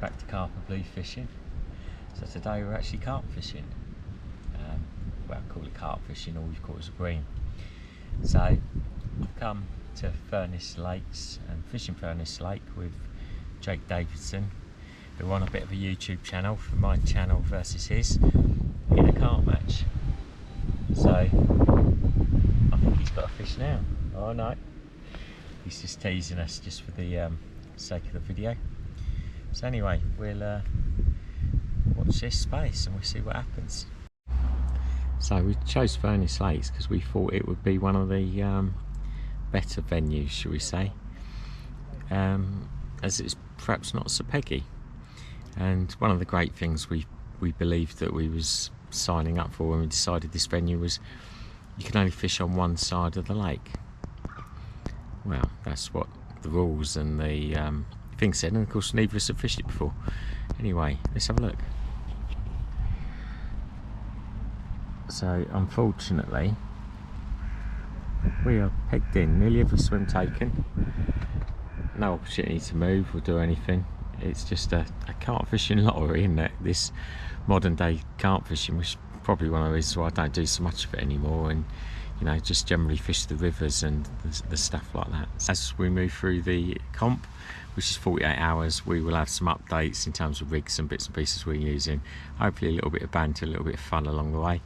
back to carp and blue fishing. So today we're actually carp fishing. Well, I call it carp fishing, all we've caught is a bream. So I've come to Furnace Lakes and fishing Furnace Lake with Jake Davison, who are on a bit of a YouTube channel for my channel versus his, in a carp match. So I think he's got a fish now. Oh no, he's just teasing us just for the sake of the video. So anyway, we'll watch this space and we'll see what happens. So we chose Furnace Lakes because we thought it would be one of the better venues, shall we say, as it's perhaps not so peggy. And one of the great things we believed that we was signing up for when we decided this venue was you can only fish on one side of the lake. Well, that's what the rules and the thing said, and of course neither of us have fished it before. Anyway, let's have a look. So unfortunately we are pegged in, nearly every swim taken, no opportunity to move or do anything. It's just a carp fishing lottery, isn't it? This modern day carp fishing, which is probably one of the reasons why I don't do so much of it anymore, and you know, just generally fish the rivers and the stuff like that. As we move through the comp, which is 48 hours, we will have some updates in terms of rigs and bits and pieces we're using. Hopefully a little bit of banter, a little bit of fun along the way.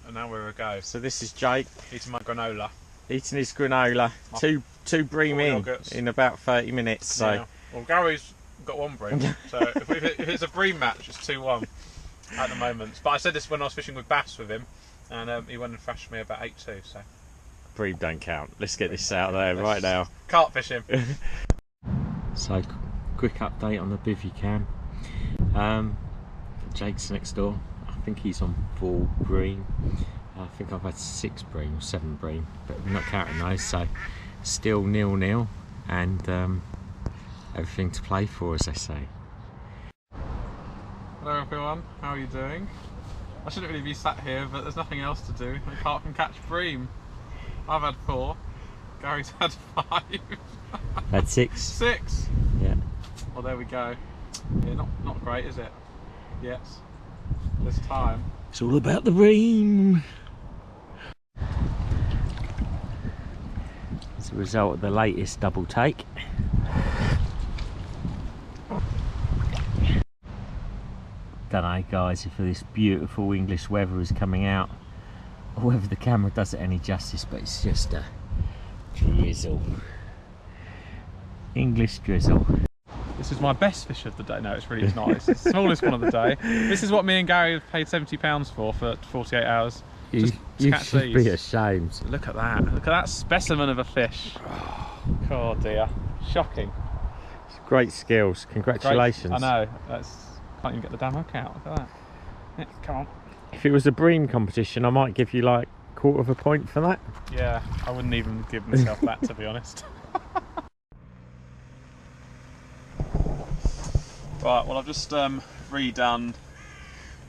And now we're a go. So this is Jake Eating my granola. eating his granola. Two bream in about 30 minutes. So yeah. Well, Gary's got one bream, so if it's a bream match, it's 2-1 at the moment. But I said this when I was fishing with bass with him, and he went and thrashed me about 8-2. So bream don't count. Let's get this out there right now. Carp fishing. So quick update on the bivvy cam. Jake's next door. I think he's on 4 bream. I think I've had 6 bream or 7 bream, but we're not counting those. So still 0-0, and everything to play for, as they say. Hello everyone, how are you doing? I shouldn't really be sat here, but there's nothing else to do. I can't catch bream. I've had 4. Gary's had 5. Had 6. 6. Yeah. Well, there we go. Yeah, not great, is it? Yes. This time. It's all about the bream. As a result of the latest double take. Don't know, guys, if this beautiful English weather is coming out, or whether the camera does it any justice, but it's just a drizzle. English drizzle. This is my best fish of the day. No, it's not. It's the smallest one of the day. This is what me and Gary have paid £70 for 48 hours. You should be ashamed. Look at that. Look at that specimen of a fish. Oh dear. Shocking. It's great skills. Congratulations. Great. I know. Can't even get the damn hook out. Look at that. Yeah, come on. If it was a bream competition, I might give you like 1/4 point for that. Yeah, I wouldn't even give myself that, to be honest. Right, well, I've just redone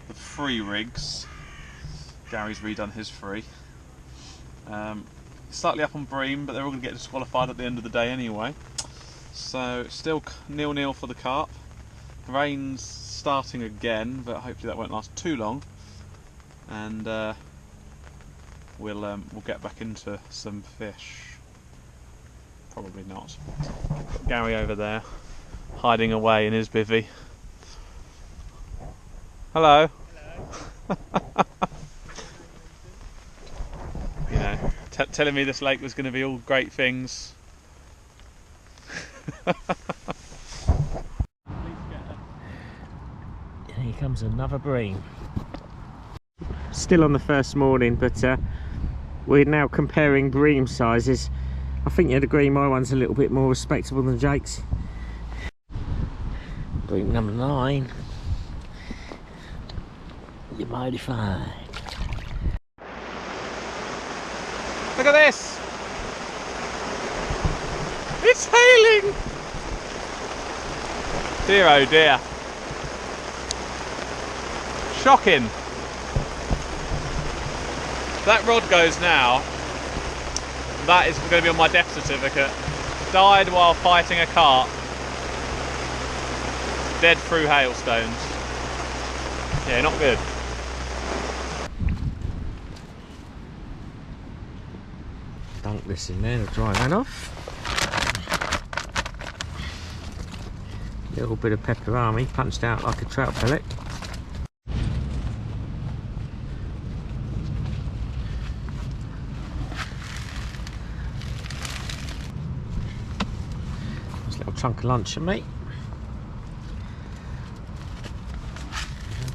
the 3 rigs. Gary's redone his 3. Slightly up on bream, but they're all going to get disqualified at the end of the day anyway. So still 0-0 for the carp. The rain's starting again, but hopefully that won't last too long. And we'll get back into some fish. Probably not. Got Gary over there, hiding away in his bivvy. Hello. Hello. You know, telling me this lake was going to be all great things. Here comes another bream. Still on the first morning, but we're now comparing bream sizes. I think you'd agree my one's a little bit more respectable than Jake's. Bream number 9. You're mighty fine. Look at this! It's hailing! Dear oh dear. Shocking. That rod goes now. That is going to be on my death certificate. Died while fighting a carp. Dead through hailstones. Yeah, not good. Dunk this in there to dry that off. Little bit of pepperami punched out like a trout pellet. Nice little chunk of lunch for me.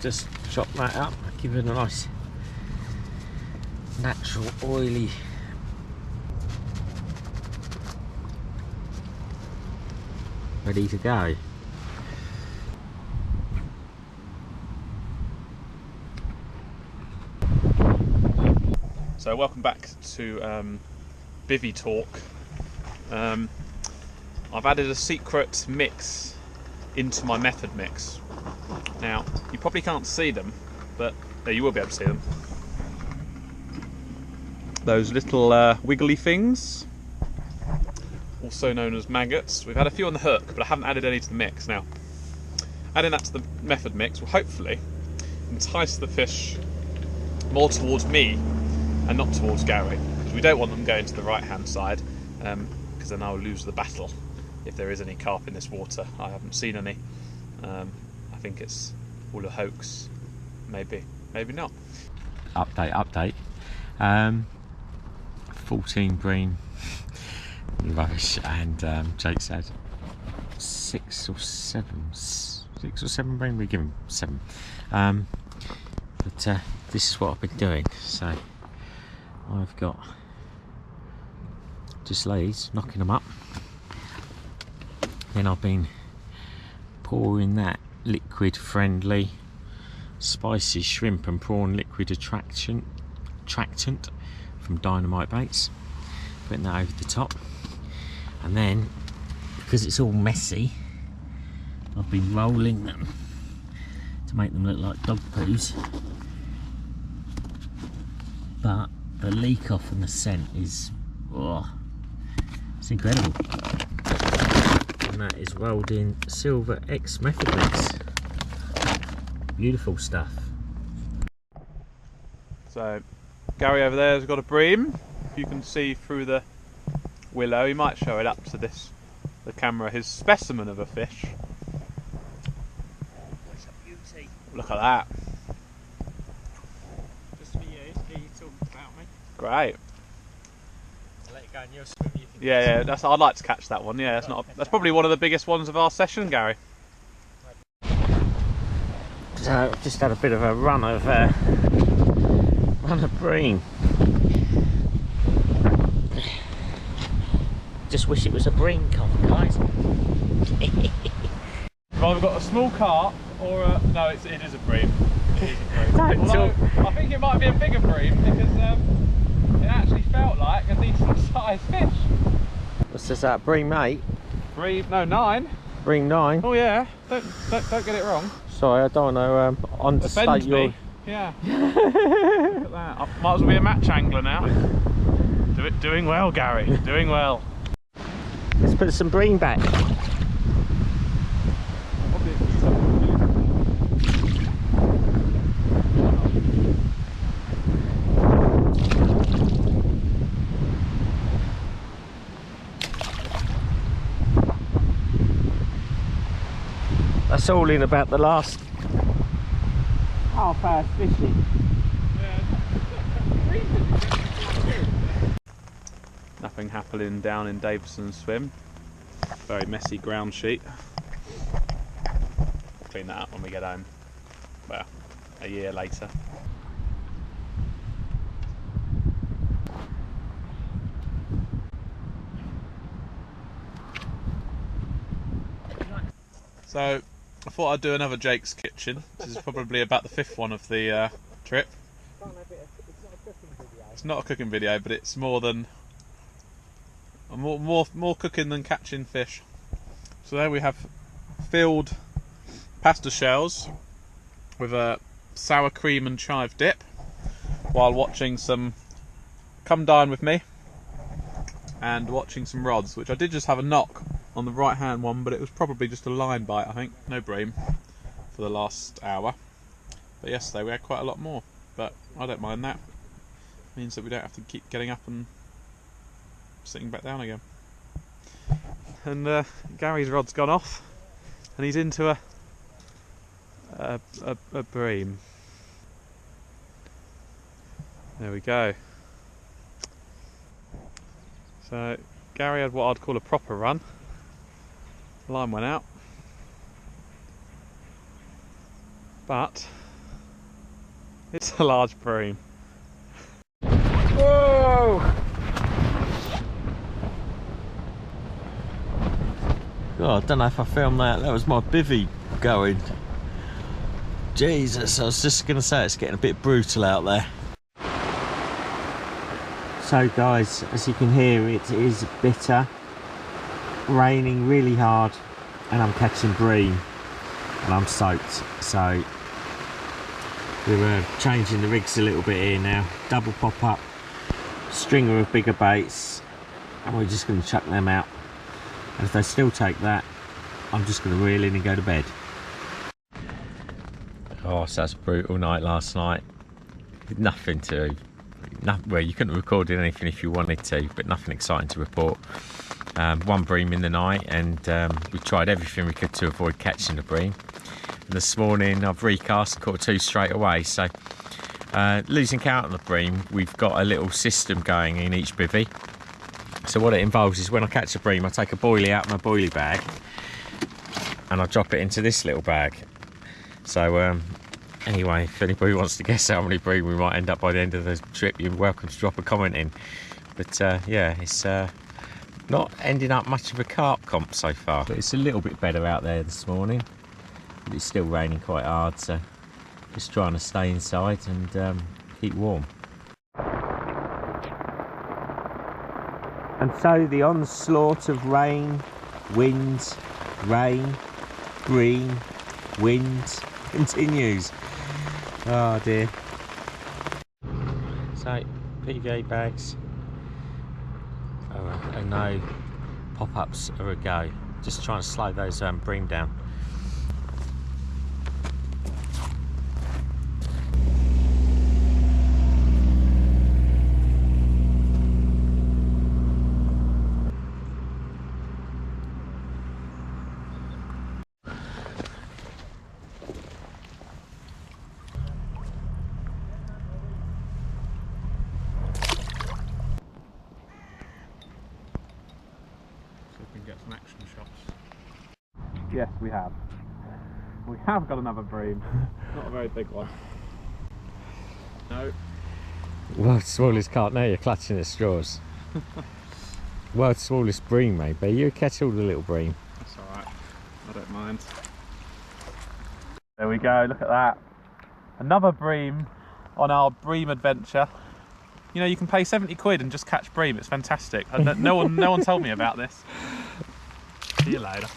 Just chop that up, give it a nice natural oily ready to go. So welcome back to Bivvy Talk. I've added a secret mix into my method mix. Now, you probably can't see them, but you will be able to see them. Those little wiggly things, also known as maggots. We've had a few on the hook, but I haven't added any to the mix. Now, adding that to the method mix will hopefully entice the fish more towards me and not towards Gary, because we don't want them going to the right hand side, because then I'll lose the battle if there is any carp in this water. I haven't seen any. I think it's all a hoax. Maybe not. Update. 14 bream rubbish, and Jake said 6 or 7 bream. We give him 7. But this is what I've been doing. So I've got just lays, knocking them up. Then I've been pouring that liquid friendly spicy shrimp and prawn liquid attractant from Dynamite Baits, putting that over the top. And then, because it's all messy, I've been rolling them to make them look like dog poos, but the leak off and the scent is, oh, it's incredible. And that is rolled in Silver X method mix. Beautiful stuff. So Gary over there has got a bream. You can see through the willow. He might show it up to the camera, his specimen of a fish. It's a beauty. Look at that. Just for you, you talking about me. Great. I'll let it go in your swim. You can Yeah, I'd like to catch that one. Yeah, that's probably one of the biggest ones of our session, Gary. So I've just had a bit of a run of bream. Just wish it was a bream comp, guys. Well, we've got a small carp or a... No, it is a bream. It is a bream. Although, I think it might be a bigger bream because it actually felt like a decent sized fish. what's this, that bream 8? Bream, no, 9. Bream 9? Oh yeah, don't get it wrong. Sorry, I don't want to understate Offend your... me. Yeah. Look at that. I might as well be a match angler now. Doing well, Gary. Doing well. Let's put some bream back. That's all in about the last half hour fishing. Nothing happening down in Davison's swim. Very messy ground sheet. Clean that up when we get home. Well, a year later. So, I thought I'd do another Jake's Kitchen. This is probably about the 5th one of the trip. It's not a cooking video, but it's more than more cooking than catching fish. So there we have filled pasta shells with a sour cream and chive dip. while watching some Come Dine With Me and watching some rods, which I did just have a knock on the right hand one, but it was probably just a line bite, I think. No bream for the last hour, but yesterday we had quite a lot more, but I don't mind that. It means that we don't have to keep getting up and sitting back down again. And Gary's rod's gone off and he's into a bream. There we go. So Gary had what I'd call a proper run. The line went out, but it's a large bream. Whoa! God, I don't know if I filmed that. That was my bivvy going. Jesus, I was just going to say it's getting a bit brutal out there. So guys, as you can hear, it is bitter, raining really hard, and I'm catching bream, and I'm soaked. So we're changing the rigs a little bit here now. Double pop up, stringer of bigger baits, and we're just going to chuck them out. And if they still take that, I'm just going to reel in and go to bed. Oh, so that's a brutal night last night. Nothing to... well, you couldn't have recorded anything if you wanted to, but nothing exciting to report. One bream in the night, and we tried everything we could to avoid catching the bream. And this morning I've recast, caught 2 straight away. So losing count on the bream, we've got a little system going in each bivvy. So what it involves is when I catch a bream, I take a boilie out of my boilie bag and I drop it into this little bag. So anyway, if anybody wants to guess how many bream we might end up by the end of the trip, you're welcome to drop a comment in. But yeah, it's not ending up much of a carp comp so far. But it's a little bit better out there this morning, but it's still raining quite hard, so just trying to stay inside and keep warm. And so the onslaught of rain, wind, rain, green, wind continues. Oh dear. So PVA bags are a no, pop-ups are a go. Just trying to slow those bream down. Get some action shots. Yes, we have. We have got another bream. Not a very big one. No. World's smallest carp. Now you're clutching at straws. World's smallest bream, maybe. You catch all the little bream. That's alright. I don't mind. There we go, look at that. Another bream on our bream adventure. You know, you can pay 70 quid and just catch bream. It's fantastic. No one told me about this. See you later.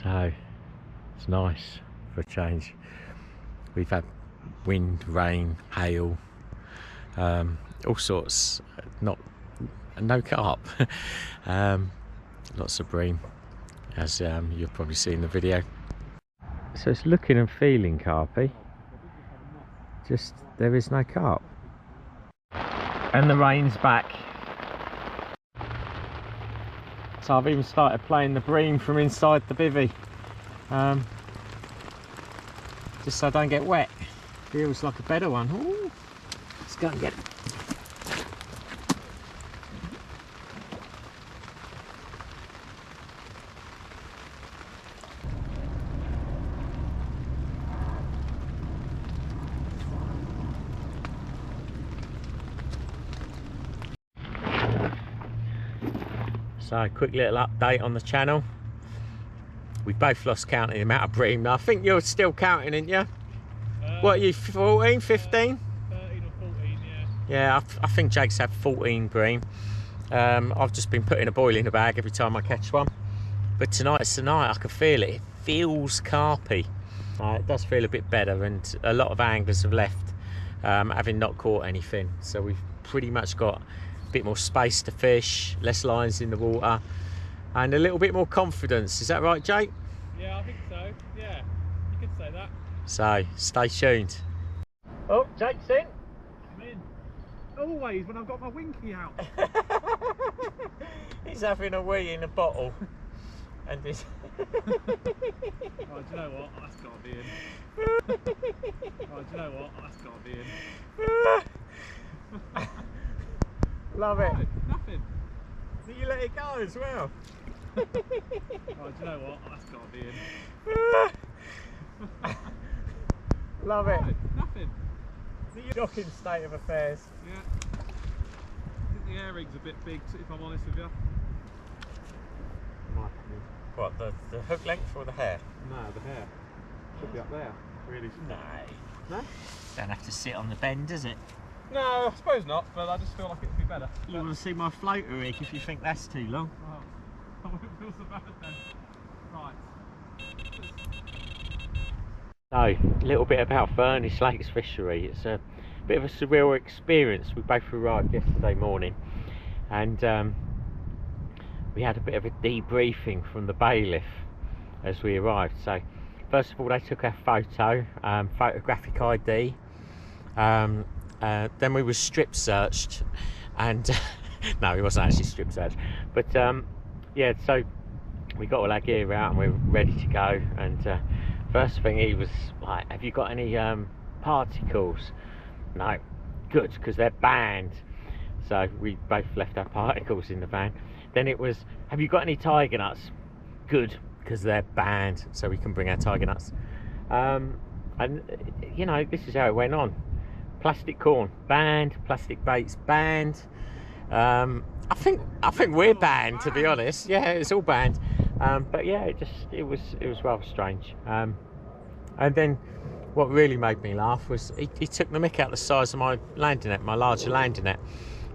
So it's nice for a change. We've had wind, rain, hail, all sorts. No carp. Lots of bream, as you'll probably see in the video. So it's looking and feeling carpy, just there is no carp. And the rain's back. So I've even started playing the bream from inside the bivvy, just so I don't get wet. Feels like a better one. Ooh, let's go and get it. So quick little update on the channel. We both lost count of the amount of bream. I think you're still counting, aren't you? What are you, 14, 15? 13 or 14, yeah. Yeah, I think Jake's had 14 bream. I've just been putting a boil in the bag every time I catch one. But tonight's the night, I can feel it. It feels carpy. It does feel a bit better, and a lot of anglers have left having not caught anything. So we've pretty much got a bit more space to fish, less lines in the water, and a little bit more confidence. Is that right, Jake? Yeah, I think so. Yeah, you could say that. So stay tuned. Oh, Jake's in. I'm in. Always when I've got my winky out. He's having a wee in a bottle. And this. Oh, do you know what? That's got to be in. Oh, do you know what? That's got to be in. Love it. No, nothing. Do you let it go as well? Oh, do you know what? That's got to be in. Love it. No, nothing. Shocking state of affairs. Yeah. I think the earring's a bit big, if I'm honest with you. What, the hook length or the hair? No, the hair. Should be up there. Really? No. No? Don't have to sit on the bend, does it? No, I suppose not, but I just feel like it would be better. You want to see my floater rig if you think that's too long? Oh, I wouldn't feel so bad then. Right. So, a little bit about Furnace Lakes Fishery. It's a bit of a surreal experience. We both arrived yesterday morning, and we had a bit of a debriefing from the bailiff as we arrived. So first of all, they took our photo, photographic ID. Then we were strip searched, and no, it wasn't actually strip searched, but yeah, so we got all our gear out and we were ready to go. And first thing, he was like, have you got any particles? No. Good, because they're banned. So we both left our particles in the van. Then it was, have you got any tiger nuts? Good, because they're banned, so we can bring our tiger nuts. And you know, this is how it went on. Plastic corn banned, plastic baits banned. I think we're banned, to be honest. Yeah, it's all banned. But yeah, it was rather strange. And then what really made me laugh was he took the mick out the size of my landing net, my larger landing net.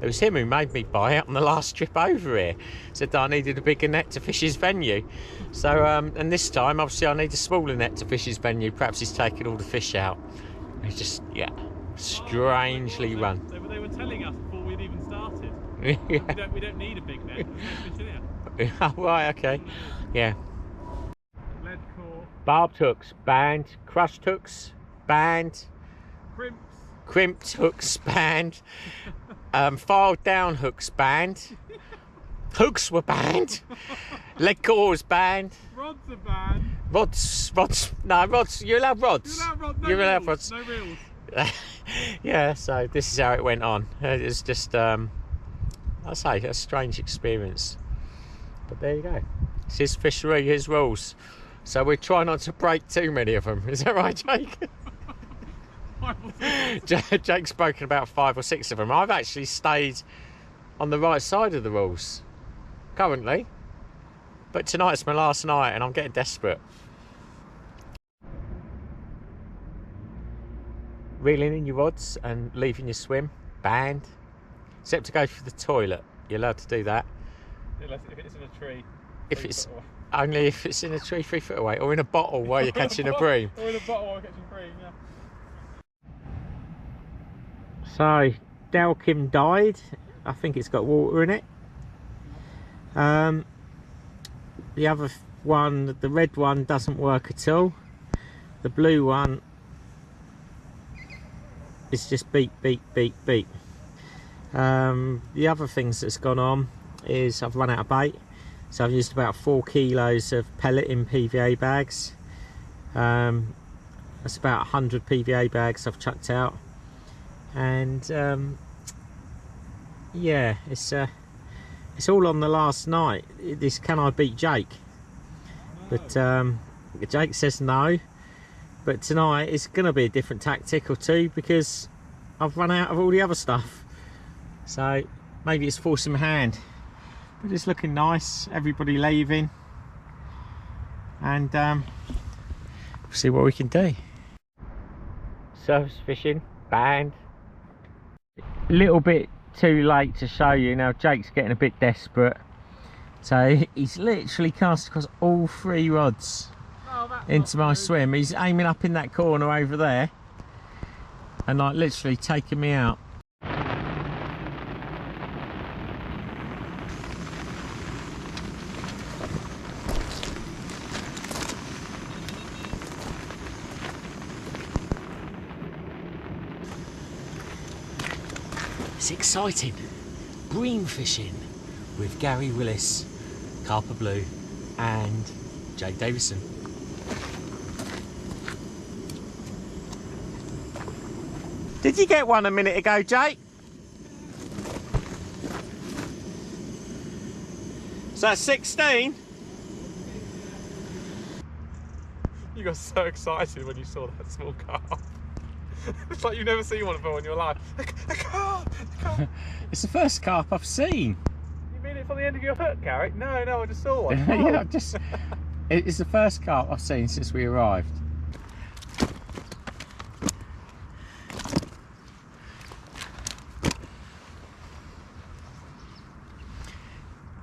It was him who made me buy it on the last trip over here. Said that I needed a bigger net to fish his venue. So, and this time, obviously, I need a smaller net to fish his venue. Perhaps he's taken all the fish out. It's just, yeah, strangely run. They were telling us before we'd even started. Yeah. We don't need a big net. There's no fish in here. Oh, right, okay. Yeah. Lead core. Barbed hooks, banned. Crushed hooks, banned. Crimped hooks, banned. Filed down hooks, banned. Hooks were banned. Leg cores banned. Rods are banned. Rods. You're allowed rods. You're allowed rods. No reels. Yeah, so this is how it went on. It was just, I say, a strange experience. But there you go. It's his fishery, his rules. So we try not to break too many of them. Is that right, Jake? Jake's broken about 5 or 6 of them. I've actually stayed on the right side of the rules currently, but tonight's my last night and I'm getting desperate. Reeling in your rods and leaving your swim, banned. Except to go for the toilet, you're allowed to do that. Unless if it's in a tree. If it's only if it's in a tree 3 foot away, or in a bottle while you're catching a bream. Or in a bottle while you're catching bream, yeah. So Dalkim died. I think it's got water in it. The other one, the red one, doesn't work at all. The blue one is just beep beep beep beep. The other things that's gone on is I've run out of bait, so I've used about 4 kilos of pellet in PVA bags. That's about 100 PVA bags I've chucked out. And yeah, it's all on the last night. This can I beat Jake? But Jake says no. But tonight it's going to be a different tactic or two because I've run out of all the other stuff. So maybe it's forcing my hand. but it's looking nice. Everybody leaving, and we'll see what we can do. Surface fishing banned. A little bit too late to show you now. Jake's getting a bit desperate, so he's literally cast across all 3 rods into my swim. He's aiming up in that corner over there and like literally taking me out. It's exciting. Bream fishing with Gary Willis, Carp Blue and Jake Davison. Did you get one a minute ago, Jake? Is that 16? You got so excited when you saw that small carp. It's like you've never seen one before in your life. A carp! A carp! It's the first carp I've seen. You mean it's on the end of your hook, Garrick? No, I just saw one. Yeah, it's the first carp I've seen since we arrived.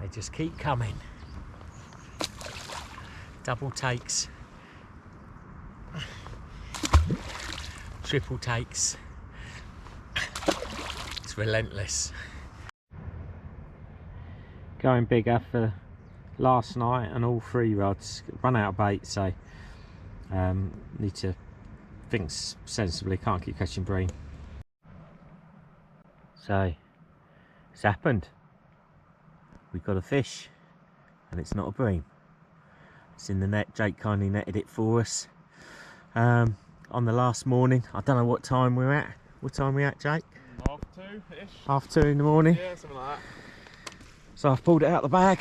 They just keep coming. Double takes. Triple takes. It's relentless. Going bigger for last night and all 3 rods. Run out of bait, so need to think sensibly. Can't keep catching bream. So it's happened. We've got a fish, and it's not a bream. It's in the net. Jake kindly netted it for us. On the last morning, I don't know what time we're at. What time are we at, Jake? 2:30-ish. 2:30 in the morning. Yeah, something like that. So I've pulled it out of the bag.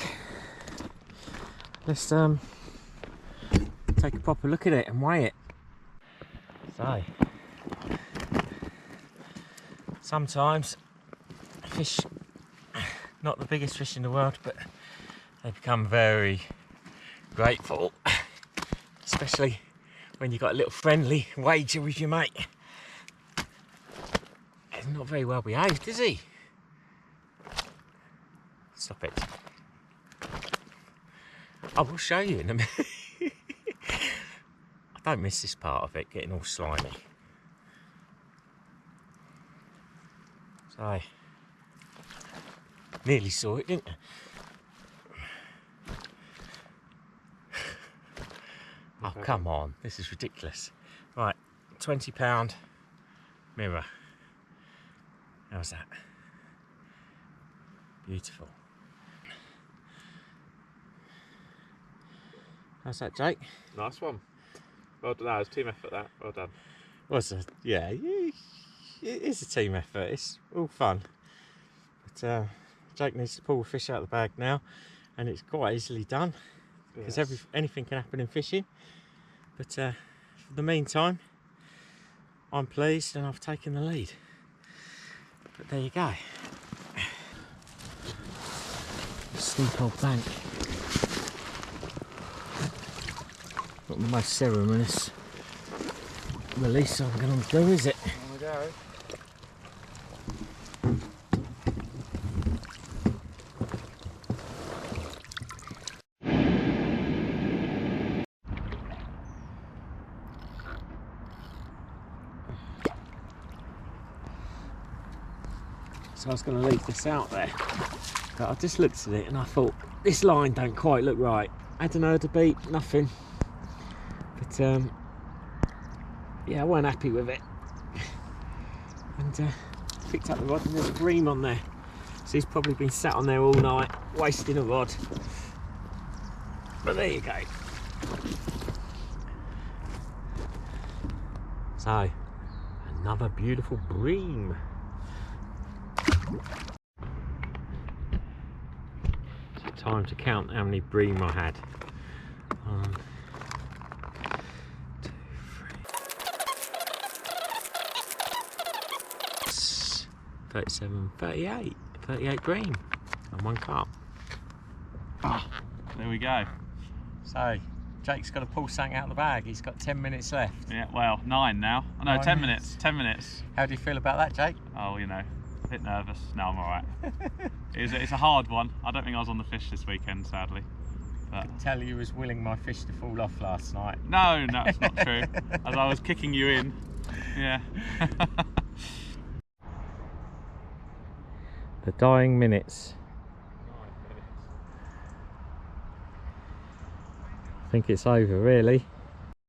Let's take a proper look at it and weigh it. So sometimes fish, not the biggest fish in the world, but they become very grateful, especially when you've got a little friendly wager with your mate. He's not very well behaved, is he? Stop it. I will show you in a minute. I don't miss this part of it, getting all slimy. So, nearly saw it, didn't you? Oh, come on, this is ridiculous. Right, £20 mirror. How's that? Beautiful. How's that, Jake? Nice one. Well done. That was team effort, that. Well done. Yeah, it is a team effort. It's all fun. But Jake needs to pull the fish out of the bag now, and it's quite easily done because anything can happen in fishing. But for the meantime, I'm pleased and I've taken the lead. But there you go. Steep old bank. Not the most ceremonious release I'm going to do, is it? There we go. So I was going to leave this out there, but I just looked at it and I thought this line don't quite look right. Hadn't heard a beat, nothing. But yeah, I weren't happy with it. And picked up the rod and there's a bream on there. So he's probably been sat on there all night, wasting a rod. But there you go. So, another beautiful bream. So time to count how many bream I had. 1, 2, 3, 37, 38 bream and 1 carp. There we go. So, Jake's got to pull something out of the bag. He's got 10 minutes left. Yeah, well, 9 now. Oh, no, 10 minutes. 10 minutes. How do you feel about that, Jake? Oh, you know, a bit nervous. No, I'm all right. It's a hard one. I don't think I was on the fish this weekend, sadly. But... I could tell you was willing my fish to fall off last night. No, it's not true. As I was kicking you in. Yeah. The dying minutes. I think it's over, really.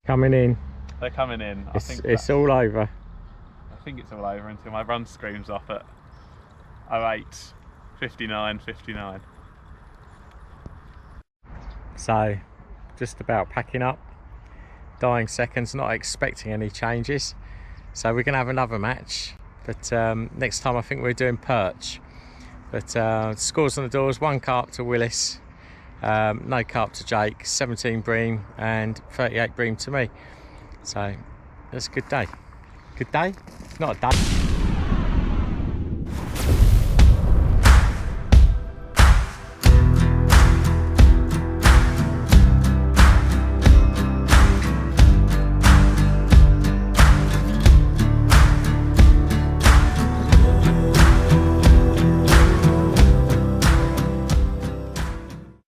Coming in. They're coming in. It's all over. I think it's all over until my run screams off at 08:59:59. So, just about packing up. Dying seconds, not expecting any changes. So we're going to have another match. But next time I think we're doing perch. But scores on the doors, 1 carp to Willis. No carp to Jake, 17 bream and 38 bream to me. So that's a good day. Good day? Not a day.